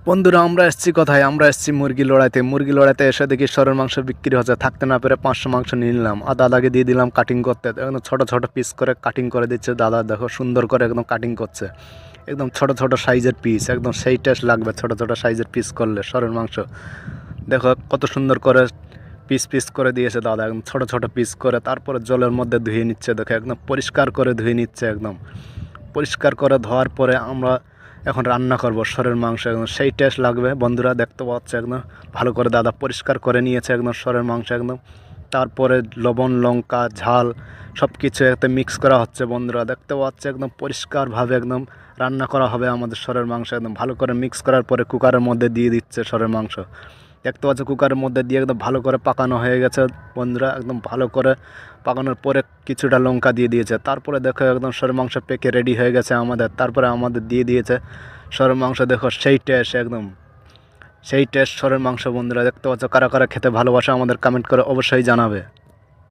বন্ধুরা আমরা এসেছি কোথায়? আমরা এসেছি মুরগি লড়াইতে এসে দেখি শরের মাংস বিক্রি হচ্ছে। থাকতে না পেরে 500 মাংস নিয়ে নিলাম আর দাদাকে দিয়ে দিলাম কাটিং করতে। একদম ছোট ছোট পিস করে কাটিং করে দিচ্ছে দাদা। দেখো সুন্দর করে একদম কাটিং করছে, একদম ছোট ছোট সাইজের পিস, একদম সেই টেস্ট লাগবে ছোট ছোট সাইজের পিস করলে শরের মাংস। দেখো কত সুন্দর করে পিস পিস করে দিয়েছে দাদা, একদম ছোট ছোট পিস করে। তারপরে জলের মধ্যে ধুয়ে নিচ্ছে, দেখো একদম পরিষ্কার করে ধুয়ে নিচ্ছে। একদম পরিষ্কার করে ধোয়ার পরে আমরা এখন রান্না করব শরের মাংস। একদম সেই টেস্ট লাগবে বন্ধুরা, দেখতে পাচ্ছে একদম ভালো করে দাদা পরিষ্কার করে নিয়েছে একদম শরের মাংস একদম। তারপরে লবণ লঙ্কা ঝাল সব কিছু একটা মিক্স করা হচ্ছে বন্ধুরা, দেখতে পাচ্ছে একদম পরিষ্কারভাবে একদম রান্না করা হবে আমাদের শরের মাংস। একদম ভালো করে মিক্স করার পরে কুকারের মধ্যে দিয়ে দিচ্ছে শরের মাংস। দেখতে পাচ্ছ কুকারের মধ্যে দিয়ে একদম ভালো করে পাকানো হয়ে গেছে বন্ধুরা। একদম ভালো করে পাকানোর পরে কিছুটা লঙ্কা দিয়ে দিয়েছে। তারপরে দেখো একদম শরের মাংস পেকে রেডি হয়ে গেছে আমাদের। তারপরে আমাদের দিয়ে দিয়েছে শরের মাংস। দেখো সেই টেস্ট, একদম সেই টেস্ট শরের মাংস বন্ধুরা। দেখতে পাচ্ছ কারা কারা খেতে ভালোবাসে আমাদের কমেন্ট করে অবশ্যই জানাবে।